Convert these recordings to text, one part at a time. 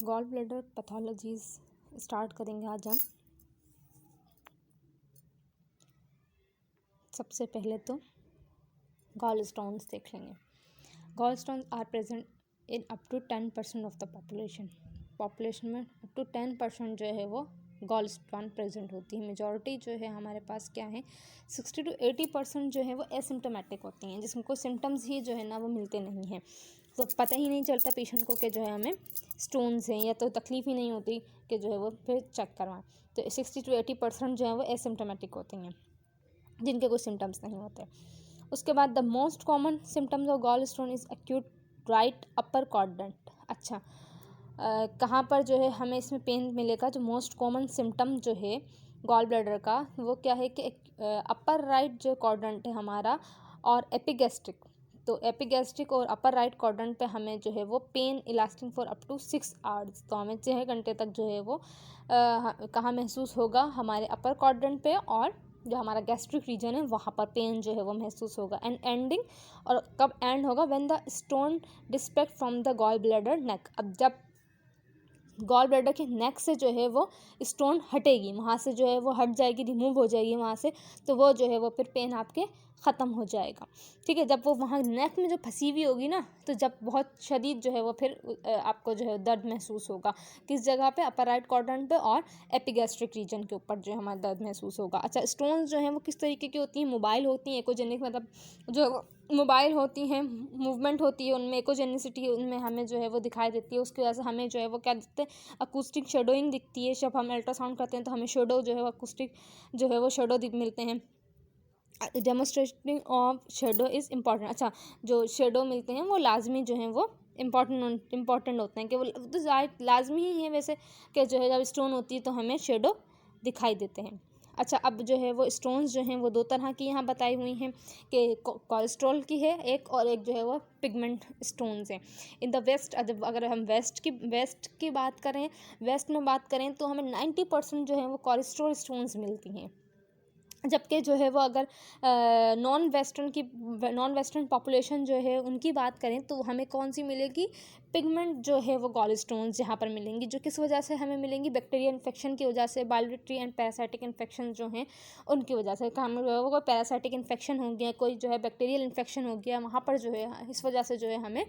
Gall bladder pathologies start करेंगे आज हम। सबसे पहले तो गॉल स्टोन्स देख लेंगे। Gall stones are present in up to 10% of the population में अप टू 10% जो है वो गॉल स्टोन प्रेजेंट होती है। मेजॉरिटी जो है हमारे पास क्या है 60 to 80% जो है वो एसिम्टोमेटिक होती हैं, जिसको सिम्टम्स ही जो है ना वो मिलते नहीं हैं, तो पता ही नहीं चलता पेशेंट को कि जो है हमें स्टोन्स हैं, या तो तकलीफ़ ही नहीं होती कि जो है वो फिर चेक करवाएं। तो 60 to 80% जो है वो एसिम्टोमेटिक होती हैं, जिनके कोई सिम्टम्स नहीं होते। उसके बाद the most common symptoms of gall stone is acute right upper quadrant. अच्छा, कहाँ पर जो है हमें इसमें पेन मिलेगा? जो मोस्ट कॉमन सिम्टम जो है गॉल ब्लैडर का वो क्या है कि अपर राइट जो क्वाड्रेंट है हमारा, और एपिगैस्ट्रिक। तो एपिगैस्ट्रिक और अपर राइट क्वाड्रेंट पे हमें जो है वो pain lasting for up to 6 hours, तो हमें 6 घंटे तक जो है वो कहाँ महसूस होगा? हमारे अपर क्वाड्रेंट पे, और जो हमारा गैस्ट्रिक रीजन है वहाँ पर पेन जो है वो महसूस होगा। एंड एंडिंग, और कब एंड होगा? When the stone disimpacts from the gall bladder neck. अब जब गॉल ब्लैडर के नेक से जो है वो स्टोन हटेगी, वहाँ से जो है वो हट जाएगी, रिमूव हो जाएगी वहाँ से, तो वो जो है वो फिर पेन आपके ख़त्म हो जाएगा। ठीक है, जब वो वहाँ नेक में जो फंसी हुई होगी ना, तो जब बहुत शदीद जो है वो फिर आपको जो है दर्द महसूस होगा। किस जगह पे? अपर राइट क्वाड्रेंट पे और एपिगैस्ट्रिक रीजन के ऊपर जो है हमारा दर्द महसूस होगा। अच्छा, स्टोन्स जो हैं वो किस तरीके की होती हैं? मोबाइल होती हैं, एकोजेनिक, मतलब जो मोबाइल होती हैं, मूवमेंट होती है उनमें, एकोजेनिसिटी उनमें हमें जो है वो दिखाई देती है। उसकी वजह से हमें जो है वो क्या दिखते हैं? अकूस्टिक शेडोइंग दिखती है। जब हम अल्ट्रासाउंड करते हैं तो हमें शेडो जो है वो अकूस्टिक जो है वो शेडो मिलते हैं। Demonstrating of shadow is important. अच्छा, जो शेडो मिलते हैं वो लाजमी जो हैं वो इम्पॉर्टेंट होते हैं, कि वो तो लाजमी ही है वैसे, कि जो है जब स्टोन होती है तो हमें शेडो दिखाई देते हैं। अच्छा, अब जो है वो स्टोन्स जो हैं वो दो तरह की यहाँ बताई हुई हैं, कि कोलेस्ट्रॉल की है एक, और एक जो है वो पिगमेंट स्टोन्स हैं। इन द वेस्ट, अगर हम वेस्ट की बात करें, वेस्ट में बात करें तो हमें 90% जो है वो कोलेस्ट्रॉल स्टोन्स मिलती हैं। जबकि जो है वो अगर नॉन वेस्टर्न पॉपुलेशन जो है उनकी बात करें तो हमें कौन सी मिलेगी? पिगमेंट जो है वो गॉल स्टोन्स यहाँ पर मिलेंगी, जो किस वजह से हमें मिलेंगी? बैक्टीरिया इन्फेक्शन की वजह से, बायोलॉजी एंड पैरासाइटिक इन्फेक्शन जो हैं उनकी वजह से। हम जो है वो कोई पैरासाइटिक इन्फेक्शन हो गया, कोई जो है बैक्टीरियल इन्फेक्शन हो गया, वहाँ पर जो है इस वजह से जो है हमें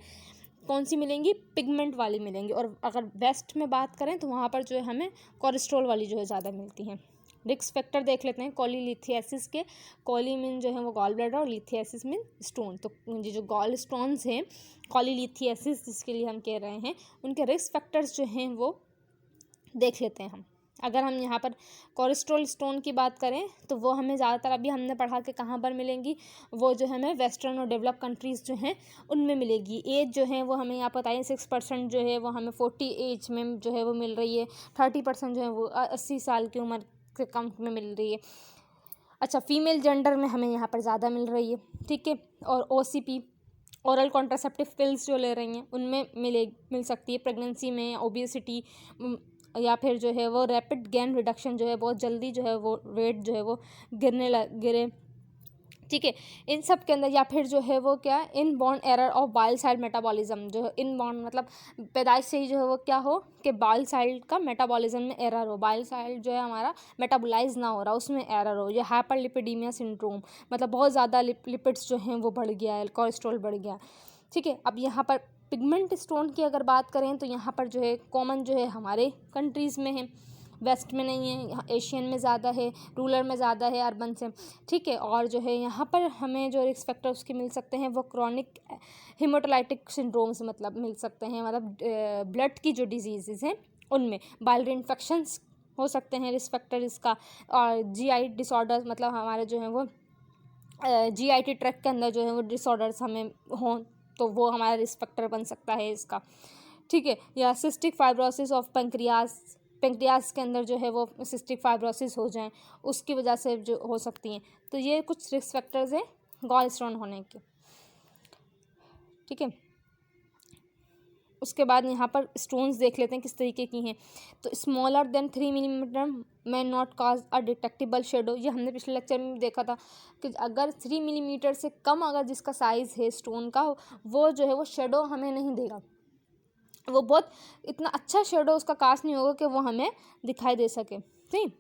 कौन सी मिलेंगी? पिगमेंट वाली मिलेंगी। और अगर वेस्ट में बात करें तो वहाँ पर जो है हमें कोलेस्ट्रॉल वाली जो है ज़्यादा मिलती हैं। रिस्क फैक्टर देख लेते हैं कोलीलिथियासिस के। कोली मीन जो है वो गॉल ब्लैडर, और लिथियासिस मीन स्टोन। तो ये जो गॉल स्टोन्स हैं, कोलीलिथियासिस जिसके लिए हम कह रहे हैं, उनके रिस्क फैक्टर्स जो हैं वो देख लेते हैं हम। अगर हम यहाँ पर कोलेस्ट्रॉल स्टोन की बात करें तो वो हमें ज़्यादातर अभी हमने पढ़ा कि कहाँ पर मिलेंगी, वो जो हमें वेस्टर्न और डेवलप कंट्रीज़ जो हैं उनमें मिलेगी। एज जो है वो हमें यहाँ बताइए 6% जो है वो हमें 40 एज में जो है वो मिल रही है। 30% जो है वो 80 साल की उम्र के कम में मिल रही है। अच्छा, फीमेल जेंडर में हमें यहाँ पर ज़्यादा मिल रही है। ठीक है, और OCP, ओरल कॉन्ट्रासेप्टिव पिल्स जो ले रही हैं उनमें मिल सकती है। प्रेगनेंसी में, ओबेसिटी, या फिर जो है वो रैपिड गेन रिडक्शन, जो है बहुत जल्दी जो है वो वेट जो है वो गिरे। ठीक है, इन सब के अंदर, या फिर जो है वो क्या, in born error of bile side metabolism, जो है इन बॉर्न मतलब पैदाइश से ही जो है वो क्या हो कि बाइल साइड का मेटाबॉलिज्म में एरर हो, बाइल साइड जो है हमारा मेटाबोलाइज ना हो रहा, उसमें एरर हो। या हाइपरलिपिडीमिया सिंड्रोम, मतलब बहुत ज़्यादा लिपिड्स जो हैं वो बढ़ गया है, कोलेस्ट्रॉल बढ़ गया। ठीक है, अब यहाँ पर पिगमेंट स्टोन की अगर बात करें तो यहाँ पर जो है कॉमन जो है हमारे कंट्रीज़ में है, वेस्ट में नहीं है, यहाँ एशियन में ज़्यादा है, रूरल में ज़्यादा है, अर्बन से। ठीक है, और जो है यहाँ पर हमें जो रिस्क फैक्टर उसके मिल सकते हैं वो क्रॉनिक हेमाटोलाइटिक सिंड्रोम से मतलब मिल सकते हैं, मतलब ब्लड की जो डिजीज़ हैं उनमें। बाइलरी इन्फेक्शंस हो सकते हैं रिस्क फैक्टर इसका। और GI डिसऑर्डर, मतलब हमारे जो है वो GIT ट्रैक के अंदर जो है वो डिसऑर्डर्स हमें हों तो वो हमारा रिस्क फैक्टर बन सकता है इसका। ठीक है, या सिस्टिक फाइब्रोसिस ऑफ पेंक्रियास के अंदर जो है वो सिस्टिक फाइब्रोसिस हो जाए, उसकी वजह से जो हो सकती हैं। तो ये कुछ रिस्क फैक्टर्स हैं गॉल स्टोन होने के। ठीक है, उसके बाद यहाँ पर स्टोन्स देख लेते हैं किस तरीके की हैं। तो स्मॉलर देन 3 मिलीमीटर में not cause a detectable shadow, ये हमने पिछले लेक्चर में देखा था कि अगर 3 मिलीमीटर से कम अगर जिसका साइज़ है स्टोन का, वो जो है वो शेडो हमें नहीं देगा। वो बहुत इतना अच्छा शेडो उसका कास्ट नहीं होगा कि वो हमें दिखाई दे सके। ठीक,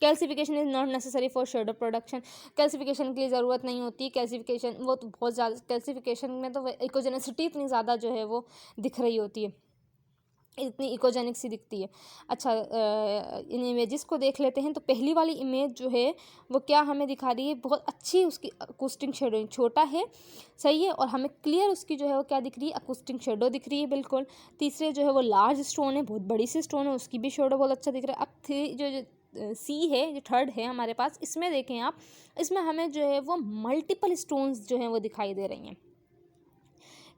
calcification is not necessary for shadow production. Calcification के लिए ज़रूरत नहीं होती। कैल्सिफिकेशन वो तो बहुत ज़्यादा, कैल्सिफिकेशन में तो इकोजेनेसिटी इतनी ज़्यादा जो है वो दिख रही होती है, इतनी इकोजेनिक सी दिखती है। अच्छा, इन इमेजेस को देख लेते हैं। तो पहली वाली इमेज जो है वो क्या हमें दिखा रही है, बहुत अच्छी उसकी अकूस्टिक शेडोइंग, छोटा है सही है, और हमें क्लियर उसकी जो है वो क्या दिख रही है, अकूस्टिक शेडो दिख रही है बिल्कुल। तीसरे जो है वो लार्ज स्टोन है, बहुत बड़ी सी स्टोन है, उसकी भी शेडो बहुत अच्छा दिख रहा है। अब जो सी है, जो थर्ड है हमारे पास, इसमें देखें आप, इसमें हमें जो है वो मल्टीपल स्टोन्स जो हैं वो दिखाई दे रही हैं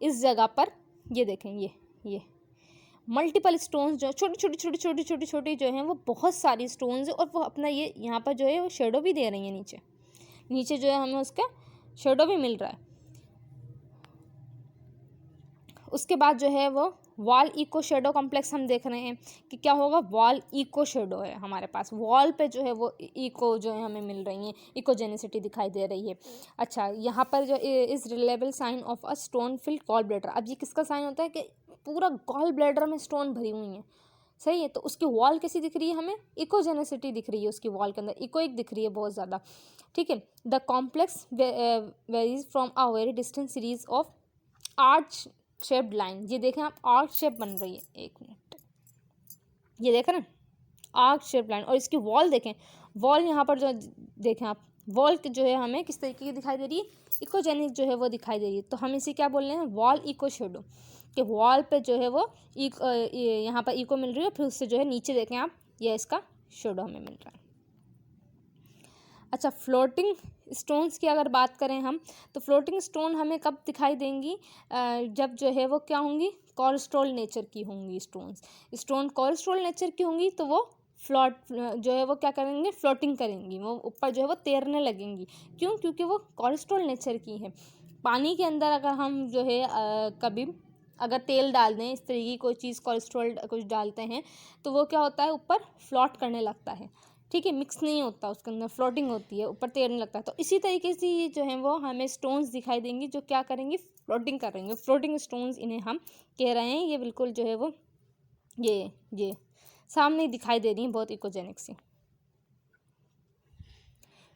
इस जगह पर। ये देखें, ये मल्टीपल स्टोन्स जो छोटी छोटी छोटी छोटी छोटी छोटी जो हैं वो बहुत सारी स्टोन्स है, और वो अपना ये यहाँ पर जो है वो शेडो भी दे रही है। नीचे नीचे जो है हमें उसका शेडो भी मिल रहा है। उसके बाद जो है वो वॉल इको शेडो कॉम्प्लेक्स हम देख रहे हैं कि क्या होगा, वॉल इको शेडो है हमारे पास, वॉल पे जो है वो इको जो है हमें मिल रही है, इकोजेनिसिटी दिखाई दे रही है। अच्छा, यहाँ पर जो is reliable sign of a stone filled gall bladder. अब ये किसका साइन होता है कि पूरा गॉल ब्लैडर में स्टोन भरी हुई है, सही है। तो उसकी वॉल कैसी दिख रही है, हमें इकोजेनेसिटी दिख रही है उसकी वॉल के अंदर, इकोइक दिख रही है बहुत ज़्यादा। ठीक है, the complex varies from a very distant series of arch shaped line. ये देखें आप, आर्क शेप बन रही है, एक मिनट, ये देखें ना, आर्क शेप लाइन। और इसकी वॉल देखें, वॉल यहाँ पर जो देखें आप, वॉल जो है हमें किस तरीके की दिखाई दे रही है, इकोजेनिक जो है वो दिखाई दे रही है। तो हम इसे क्या बोल रहे हैं, वॉल इको शेडो, कि वॉल पे जो है वो यहाँ पर इको मिल रही है, फिर उससे जो है नीचे देखें आप, ये इसका शेडो हमें मिल रहा है। अच्छा, फ्लोटिंग स्टोन्स की अगर बात करें हम, तो फ्लोटिंग स्टोन हमें कब दिखाई देंगी, जब जो है वो क्या होंगी, कोलेस्ट्रॉल नेचर की होंगी स्टोन्स। स्टोन कोलेस्ट्रॉल नेचर की होंगी तो वो फ्लोट जो है वो क्या करेंगे, फ्लोटिंग करेंगी, वो ऊपर जो है वो तैरने लगेंगी। क्यों, क्योंकि वो कोलेस्ट्रॉल नेचर की है। पानी के अंदर अगर हम जो है कभी अगर तेल डाल दें, इस तरीके की कोई चीज़, कोलेस्ट्रॉल कुछ डालते हैं, तो वो क्या होता है, ऊपर फ्लोट करने लगता है। ठीक है, मिक्स नहीं होता उसके अंदर, फ्लोटिंग होती है, ऊपर तैरने लगता है। तो इसी तरीके से ये जो है वो हमें स्टोन्स दिखाई देंगी जो क्या करेंगी, फ्लोटिंग करेंगे। फ्लोटिंग स्टोन्स इन्हें हम कह रहे हैं। ये बिल्कुल जो है वो ये सामने दिखाई दे रही हैं, बहुत इकोजेनिक सी।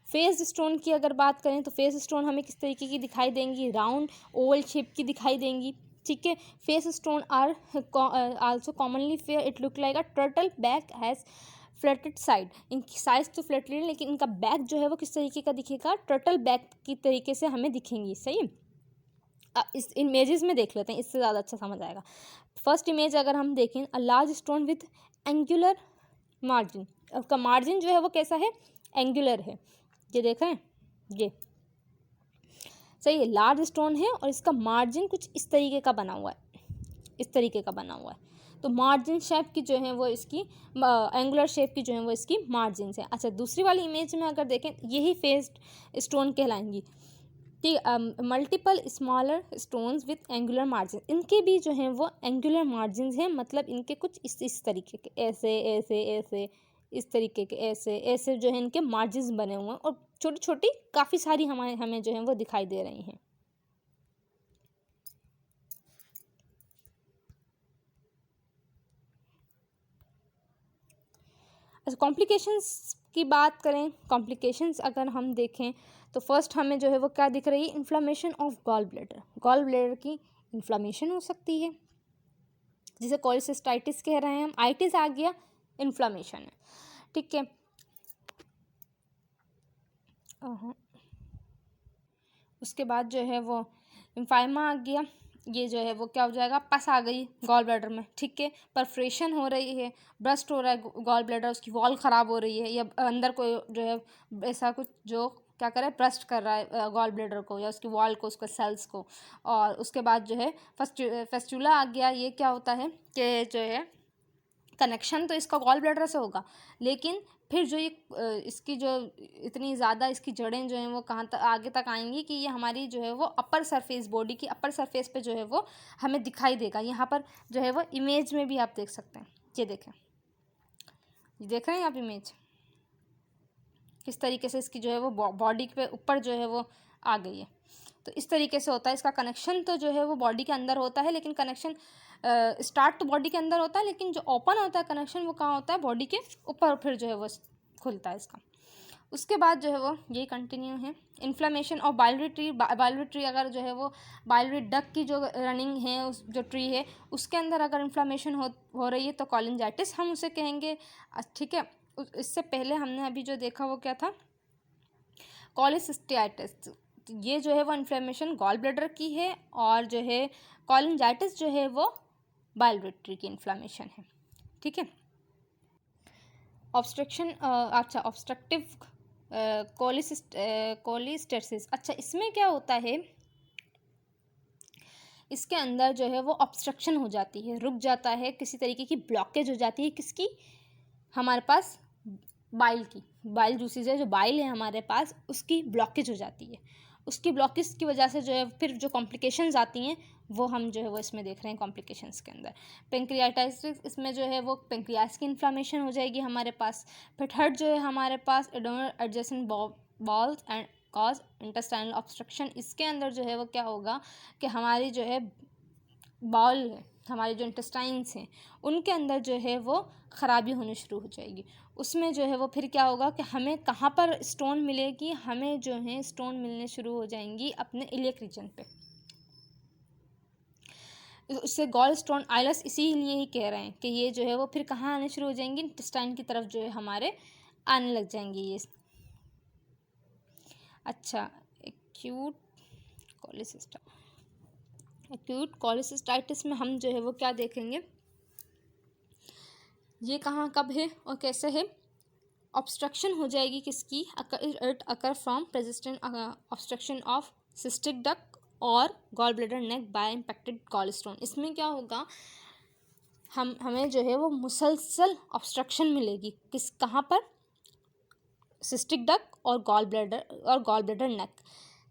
फेस स्टोन की अगर बात करें तो फेस स्टोन हमें किस तरीके की दिखाई देंगी, राउंड ओवल शेप की दिखाई देंगी। ठीक है, face stone are also commonly fair, it look like a turtle back has flatted side. इनकी साइज तो फ्लैटेड है, लेकिन इनका बैक जो है वो किस तरीके का दिखेगा, टर्टल बैक की तरीके से हमें दिखेंगी। सही है, इस इमेजेस में देख लेते हैं, इससे ज़्यादा अच्छा समझ आएगा। फर्स्ट इमेज अगर हम देखें, a large stone with angular margin. उसका मार्जिन जो है वो कैसा है, एंगुलर है। ये देख रहे हैं, ये सही है, लार्ज स्टोन है और इसका मार्जिन कुछ इस तरीके का बना हुआ है, इस तरीके का बना हुआ है। तो मार्जिन शेप की जो है वो इसकी एंगुलर शेप की जो है वो इसकी मार्जिन है। अच्छा, दूसरी वाली इमेज में अगर देखें, यही फेस्ड स्टोन कहलाएंगी। ठीक, multiple smaller stones with angular margin, इनके भी जो हैं वो एंगुलर मार्जिन हैं, मतलब इनके कुछ इस तरीके के, ऐसे ऐसे ऐसे, इस तरीके के ऐसे ऐसे जो है इनके मार्जिन बने हुए हैं, और छोटी छोटी काफ़ी सारी हमें जो है वो दिखाई दे रही हैं। अच्छा, कॉम्प्लिकेशंस की बात करें, कॉम्प्लिकेशंस अगर हम देखें तो फर्स्ट हमें जो है वो क्या दिख रही है, inflammation of gall bladder. Gall bladder की इन्फ्लामेशन हो सकती है, जिसे कोलिसिस्टाइटिस कह रहे हैं हम। आइटिस आ गया, इन्फ्लामेशन है। ठीक है, उसके बाद जो है वो इम्फाइमा आ गया, ये जो है वो क्या हो जाएगा, पस आ गई गॉल ब्लैडर में। ठीक है, परफ्रेशन हो रही है, ब्रस्ट हो रहा है गॉल ब्लैडर, उसकी वॉल ख़राब हो रही है, या अंदर कोई जो है ऐसा कुछ जो क्या करे, ब्रस्ट कर रहा है गॉल ब्लैडर को या उसकी वॉल को, उसके सेल्स को। और उसके बाद जो है फेस्टुला आ गया। ये क्या होता है कि जो है कनेक्शन तो इसका गॉल ब्लैडर से होगा, लेकिन फिर जो ये इसकी जो इतनी ज़्यादा इसकी जड़ें जो हैं वो कहाँ तक आगे तक आएंगी कि ये हमारी जो है वो अपर सरफेस, बॉडी की अपर सरफेस पे जो है वो हमें दिखाई देगा। यहाँ पर जो है वो इमेज में भी आप देख सकते हैं, ये देखें, ये देख रहे हैं आप इमेज, किस तरीके से इसकी जो है वो बॉडी पे ऊपर जो है वो आ गई है। तो इस तरीके से होता है, इसका कनेक्शन तो जो है वो बॉडी के अंदर होता है, लेकिन कनेक्शन स्टार्ट तो बॉडी के अंदर होता है, लेकिन जो ओपन होता है कनेक्शन वो कहाँ होता है, बॉडी के ऊपर फिर जो है वो खुलता है इसका। उसके बाद जो है वो ये कंटिन्यू है inflammation of biliary tree. Biliary tree अगर जो है वो बाइलरी डक्ट की जो रनिंग है, उस जो ट्री है उसके अंदर अगर इन्फ्लेमेशन हो रही है तो कॉलिंजाइटिस हम उसे कहेंगे। ठीक है, इससे पहले हमने अभी जो देखा वो क्या था, कॉलिसिस्टियाइटिस। ये जो है वो इन्फ्लेमेशन गॉल ब्लैडर की है, और जो है कॉलिंजाइटिस जो है वो बाइलरी ट्री की इन्फ्लेमेशन है। ठीक है, ऑब्स्ट्रक्शन, अच्छा ऑब्स्ट्रक्टिव कोलिस्टेसिस। अच्छा, इसमें क्या होता है, इसके अंदर जो है वो ऑब्स्ट्रक्शन हो जाती है, रुक जाता है, किसी तरीके की ब्लॉकेज हो जाती है, किसकी, हमारे पास बाइल की, बाइल जूसेस है, जो बाइल है हमारे पास उसकी ब्लॉकेज हो जाती है। उसकी ब्लॉकेज की वजह से जो है फिर जो कॉम्प्लिकेशंस आती हैं वो हम जो है वो इसमें देख रहे हैं कॉम्प्लिकेशंस के अंदर। पेंक्रियाटाइटिस, इसमें जो है वो पेंक्रियास की इन्फ्लामेशन हो जाएगी हमारे पास। फिर थर्ड जो है हमारे पास एडोनल adjacent bowels and cause intestinal obstruction. इसके अंदर जो है वो क्या होगा कि हमारी जो है बाउल है, हमारे जो इंटेस्टाइन्स हैं उनके अंदर जो है वो ख़राबी होनी शुरू हो जाएगी। उसमें जो है वो फिर क्या होगा कि हमें कहाँ पर स्टोन मिलेगी, हमें जो है स्टोन मिलने शुरू हो जाएंगी अपने इलियक रीजन पे। उससे गॉल स्टोन आइलस इसीलिए ही कह रहे हैं कि ये जो है वो फिर कहाँ आने शुरू हो जाएंगी, इंटेस्टाइन की तरफ जो है हमारे आने लग जाएंगी ये। अच्छा, एक्यूट कोलिसिस्टाइटिस में हम जो है वो क्या देखेंगे, ये कहाँ कब है और कैसे है। ऑब्स्ट्रक्शन हो जाएगी किसकी, it occur from persistent obstruction of cystic duct और gall bladder neck by impacted gall stone. इसमें क्या होगा, हमें जो है वो मुसलसल ऑब्स्ट्रक्शन मिलेगी, किस कहाँ पर, सिस्टिक डक्ट और गॉल ब्लैडर नेक।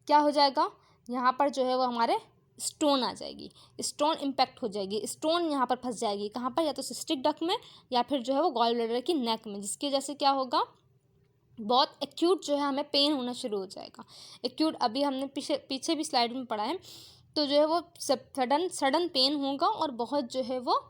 क्या हो जाएगा, यहाँ पर जो है वो हमारे स्टोन आ जाएगी, स्टोन इम्पैक्ट हो जाएगी, स्टोन यहाँ पर फंस जाएगी कहाँ पर, या तो सिस्टिक डक्ट में या फिर जो है वो गॉल ब्लैडर की नेक में, जिसकी वजह से क्या होगा, बहुत एक्यूट जो है हमें पेन होना शुरू हो जाएगा। एक्यूट अभी हमने पीछे भी स्लाइड में पढ़ा है, तो जो है वो सडन पेन होगा और बहुत जो है वो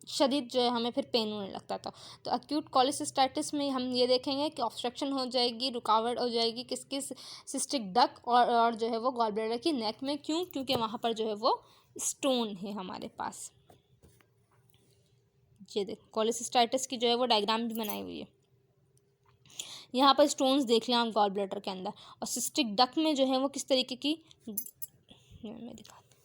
शदीद जो है हमें फिर पेन होने लगता था। तो एक्यूट कोलिसिस्टाइटिस में हम ये देखेंगे कि ऑब्स्ट्रक्शन हो जाएगी, रुकावट हो जाएगी किसकी, सिस्टिक डक्ट और जो है वो गॉल ब्लैडर की नेक में। क्यों, क्योंकि वहाँ पर जो है वो स्टोन है हमारे पास। ये देख, कोलिसिस्टाइटिस की जो है वो डायग्राम भी बनाई हुई है, यहाँ पर स्टोन्स देख लें आप गॉल ब्लैडर के अंदर, और सिस्टिक डक्ट में जो है वो किस तरीके की, मैं दिखाती,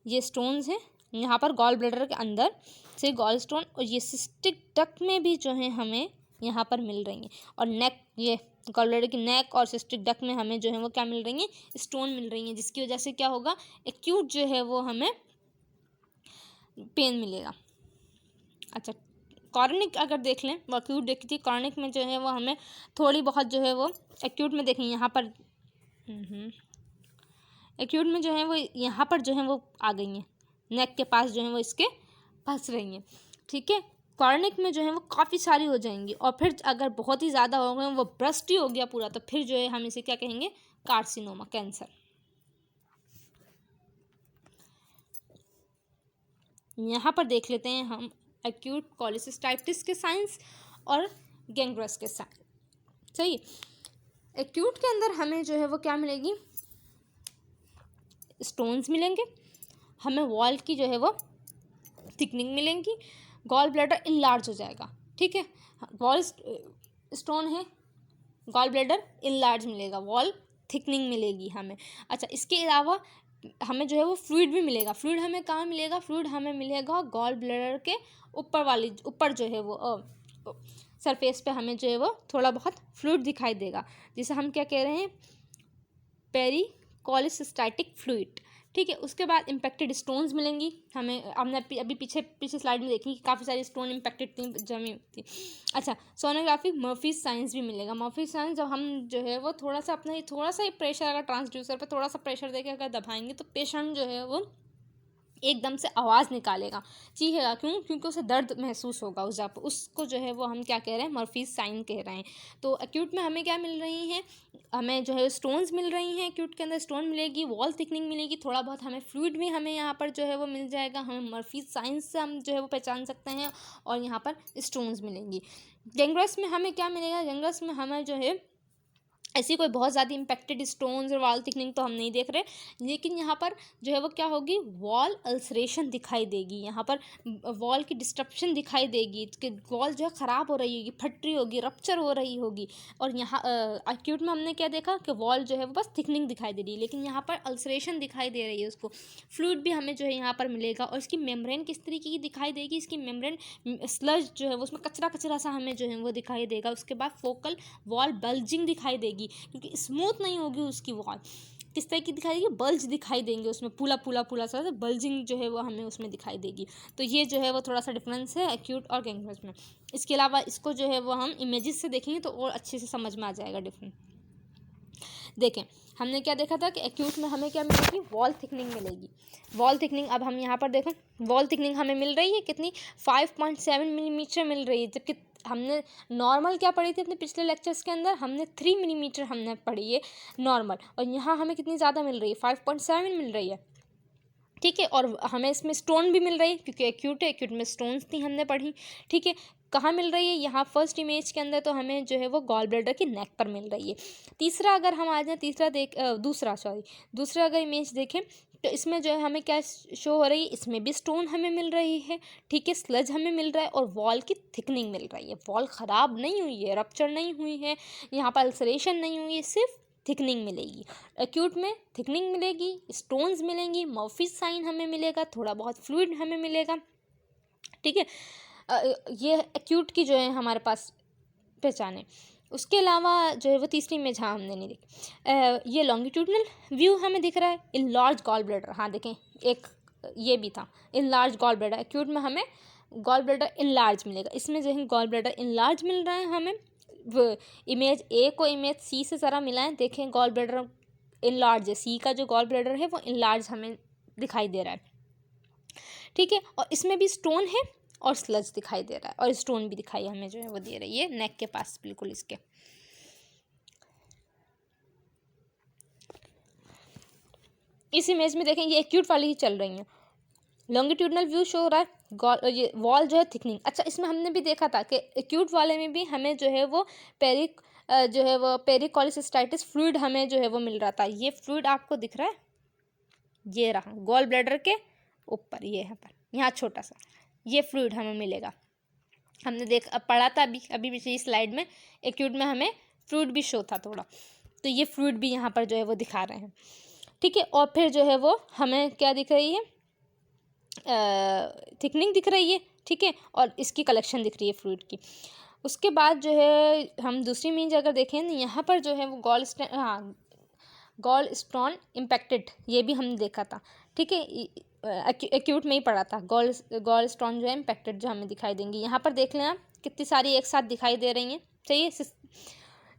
ये स्टोन्स हैं यहाँ पर गॉल ब्लैडर के अंदर से गॉल स्टोन, और ये सिस्टिक डक्ट में भी जो है हमें यहाँ पर मिल रही हैं, और नेक, ये गॉल ब्लैडर की नेक और सिस्टिक डक्ट में हमें जो है वो क्या मिल रही हैं, स्टोन मिल रही हैं, जिसकी वजह से क्या होगा, एक्यूट जो है वो हमें पेन मिलेगा। अच्छा, कॉर्निक अगर देख लें, वो एक्यूट देखी थी, कॉर्निक में जो है वो हमें थोड़ी बहुत जो है वो एक्यूट में देखें, यहाँ पर एक्यूट में जो है वो यहाँ पर जो है वो आ गई हैं, नेक के पास जो है वो इसके फंस रही हैं। ठीक है, कॉर्निक में जो है वो काफ़ी सारी हो जाएंगी, और फिर अगर बहुत ही ज़्यादा हो गए, वो ब्रस्ट ही हो गया पूरा, तो फिर जो है हम इसे क्या कहेंगे, कार्सिनोमा, कैंसर। यहाँ पर देख लेते हैं हम एक्यूट कोलिसिस्टाइटिस के साइंस और गैंग्रेस के साइंस। सही, एक्यूट के अंदर हमें जो है वो क्या मिलेगी, स्टोन्स मिलेंगे, हमें वॉल की जो है वो थिकनिंग मिलेंगी, गॉल ब्लैडर इनलार्ज हो जाएगा। ठीक है, वॉल स्टोन है, गॉल ब्लैडर इनलार्ज मिलेगा, वॉल थिकनिंग मिलेगी हमें। अच्छा, इसके अलावा हमें जो है वो फ्लूइड भी मिलेगा। फ्लूइड हमें कहाँ मिलेगा, फ्लूइड हमें मिलेगा गॉल ब्लैडर के ऊपर जो है वो सरफेस पे हमें जो है वो थोड़ा बहुत फ्लूइड दिखाई देगा, जिसे हम क्या कह रहे हैं, पेरिकोलिसिस्टाइटिक फ्लूइड। ठीक है, उसके बाद इम्पैक्टेड स्टोन्स मिलेंगी हमें, हमने अभी पीछे स्लाइड में देखी कि काफ़ी सारी स्टोन इम्पैक्टेड थी, जमी थी। अच्छा, सोनोग्राफी मर्फीज साइंस भी मिलेगा। मर्फीज साइंस जब हम जो है वो थोड़ा सा ही प्रेशर, अगर ट्रांसड्यूसर पर थोड़ा सा प्रेशर देके अगर दबाएंगे तो पेशेंट जो है वो एकदम से आवाज़ निकालेगा, चीखेगा। क्यों? क्योंकि उसे दर्द महसूस होगा उस जगह पर। उसको जो है वो हम क्या कह रहे हैं, मर्फीज साइन कह रहे हैं। तो एक्यूट में हमें क्या मिल रही हैं, हमें जो है स्टोन्स मिल रही हैं, एक्यूट के अंदर स्टोन मिलेगी, वॉल थिकनिंग मिलेगी, थोड़ा बहुत हमें फ्लूइड भी हमें यहाँ पर जो है वो मिल जाएगा। हमें मर्फीज साइन से हम जो है वो पहचान सकते हैं, और यहाँ पर स्टोन्स मिलेंगी। गैंग्रेस में हमें क्या मिलेगा, गैंग्रेस में हमें जो है ऐसी कोई बहुत ज़्यादा इम्पैक्टेड स्टोन्स और वॉल थिकनिंग तो हम नहीं देख रहे, लेकिन यहाँ पर जो है वो क्या होगी, वॉल अल्सरेशन दिखाई देगी। यहाँ पर वॉल की डिस्ट्रप्शन दिखाई देगी कि वॉल जो है ख़राब हो रही होगी, फट रही होगी, रप्चर हो रही होगी। और यहाँ एक्यूट में हमने क्या देखा कि वॉल जो है वो बस थिकनिंग दिखाई दे रही है, लेकिन यहाँ पर अल्सरेशन दिखाई दे रही है उसको। फ्लूइड भी हमें जो है यहाँ पर मिलेगा, और इसकी मेम्ब्रेन किस तरीके की दिखाई देगी, इसकी मेम्ब्रेन स्लज जो है वो उसमें कचरा कचरा सा हमें जो है वो दिखाई देगा। उसके बाद फोकल वॉल बल्जिंग दिखाई देगी, क्योंकि स्मूथ नहीं होगी उसकी वॉल। किस तरह की दिखाई देगी, बल्ज दिखाई देंगे उसमें, पूला पूला पूला सा बल्जिंग जो है वो हमें उसमें दिखाई देगी। तो ये जो है वो थोड़ा सा डिफरेंस है एक्यूट और गैंग्रेस में। इसके अलावा इसको जो है वो हम इमेजेस से देखेंगे तो और अच्छे से समझ में आ जाएगा डिफरेंस। देखें, हमने क्या देखा था कि एक्यूट में हमें क्या मिलेगी, वॉल थिकनिंग मिलेगी। वॉल थिकनिंग, अब हम यहाँ पर देखें, वॉल थिकनिंग हमें मिल रही है कितनी, 5.7 मिलीमीटर मिल रही है, जबकि हमने नॉर्मल क्या पढ़ी थी अपने पिछले लेक्चर्स के अंदर, हमने 3 मिलीमीटर हमने पढ़ी है नॉर्मल, और यहाँ हमें कितनी ज़्यादा मिल रही है, 5.7 मिल रही है। ठीक है, और हमें इसमें स्टोन भी मिल रही है, क्योंकि एक्यूट है, एक्यूट में स्टोन्स थी हमने पढ़ी। ठीक है, कहाँ मिल रही है, यहाँ फर्स्ट इमेज के अंदर तो हमें जो है वो गॉल ब्लैडर की नेक पर मिल रही है। तीसरा अगर हम आ जाए, दूसरा अगर इमेज देखें तो इसमें जो है हमें क्या शो हो रही है, इसमें भी स्टोन हमें मिल रही है। ठीक है, स्लज हमें मिल रहा है, और वॉल की थिकनिंग मिल रही है। वॉल ख़राब नहीं हुई है, रप्चर नहीं हुई है, यहाँ पर अल्सरेशन नहीं हुई है, सिर्फ थिकनिंग मिलेगी। एक्यूट में थिकनिंग मिलेगी, स्टोन्स मिलेंगी, मर्फीज साइन हमें मिलेगा, थोड़ा बहुत फ्लूइड हमें मिलेगा। ठीक है, ये एक्यूट की जो है हमारे पास पहचाने। उसके अलावा जो है वो तीसरी इमेज, हाँ हमने नहीं देखी, ये लॉन्गिट्यूडनल व्यू हमें दिख रहा है, इन लार्ज गॉल ब्लैडर। हाँ देखें, एक ये भी था, enlarged gall bladder. Acute में हमें गॉल ब्लैडर इन लार्ज मिलेगा, इसमें जो है गॉल ब्लैडर इन लार्ज मिल रहा है हमें। इमेज ए को इमेज सी से ज़रा मिलाएं, देखें गॉल ब्लैडर इन लार्ज है, सी का जो गॉल ब्लैडर है वो इन लार्ज हमें दिखाई दे रहा है। ठीक है, और इसमें भी स्टोन है और स्लज दिखाई दे रहा है, और स्टोन भी दिखाई हमें जो है वो दे रही है नेक के पास बिल्कुल इसके। इस इमेज में देखें, ये एक्यूट वाली ही चल रही हैं। लॉन्गिट्यूडनल व्यू शो हो रहा है, ये वॉल जो है थिकनिंग। अच्छा, इसमें हमने भी देखा था कि एक्यूट वाले में भी हमें जो है वो पेरिकोलिसिस्टाइटिस फ्लूइड हमें जो है वो मिल रहा था। ये फ्लूइड आपको दिख रहा है, ये रहा गॉल ब्लैडर के ऊपर, ये यहाँ पर, यहाँ छोटा सा ये फ्लूइड हमें मिलेगा। हमने पढ़ा था अभी पिछली स्लाइड में, एक्यूट में हमें फ्लूइड भी शो था थोड़ा, तो ये फ्लूइड भी यहाँ पर जो है वो दिखा रहे हैं। ठीक है, और फिर जो है वो हमें क्या दिख रही है, थिकनिंग दिख रही है। ठीक है, और इसकी कलेक्शन दिख रही है फ्लूइड की। उसके बाद जो है हम दूसरी इमेज अगर देखें, यहाँ पर जो है वो गॉल स्टोन इम्पैक्टेड, ये भी हमने देखा था। ठीक है, एक्यूट में ही पढ़ा था, गॉल स्टोन जो है इम्पैक्टेड जो हमें दिखाई देंगी। यहाँ पर देख लें आप, कितनी सारी एक साथ दिखाई दे रही हैं, चाहिए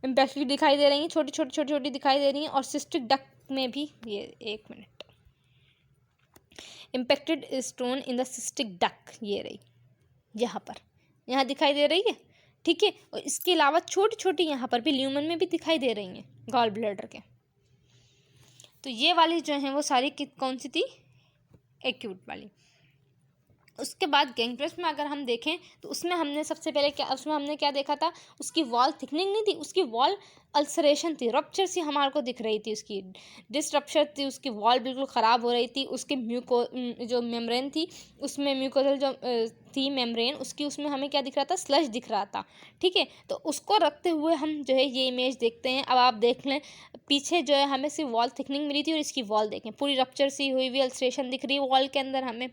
इम्पैक्टेड दिखाई दे रही हैं, छोटी छोटी दिखाई दे रही हैं। और सिस्टिक डक में भी, ये एक minute, impacted stone in the cystic duck, ये रही यहाँ दिखाई दे रही है। ठीक है, और इसके अलावा छोटी छोटी यहाँ पर भी ल्यूमन में भी दिखाई दे रही हैं गॉल ब्लैडर के। तो ये वाली जो है वो सारी कौन सी थी, एक्यूट वाली। उसके बाद गैंग्रेस में अगर हम देखें तो उसमें हमने सबसे पहले क्या देखा था, उसकी वॉल थिकनिंग नहीं थी, उसकी वॉल अल्सरेशन थी, रप्चर सी हमारे को दिख रही थी, उसकी डिसरप्चर थी, उसकी वॉल बिल्कुल ख़राब हो रही थी। उसकी जो मेम्ब्रेन थी, उसमें म्यूकोजल जो थी मेम्ब्रेन उसकी, उसमें हमें क्या दिख रहा था, स्लज दिख रहा था। ठीक है, तो उसको रखते हुए हम जो है ये इमेज देखते हैं। अब आप देख लें, पीछे जो है हमें सिर्फ वॉल थिकनिंग मिली थी, और इसकी वॉल देखें पूरी रप्चर सी हुई हुई अल्सरेशन दिख रही है वॉल के अंदर हमें।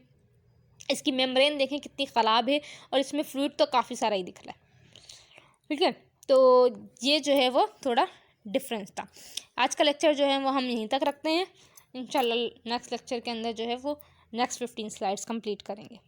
इसकी मेम्ब्रेन देखें कितनी ख़राब है, और इसमें फ्लूइड तो काफ़ी सारा ही दिख रहा है। ठीक है, तो ये जो है वो थोड़ा डिफरेंस था। आज का लेक्चर जो है वो हम यहीं तक रखते हैं। इंशाल्लाह नेक्स्ट लेक्चर के अंदर जो है वो नेक्स्ट 15 स्लाइड्स कंप्लीट करेंगे।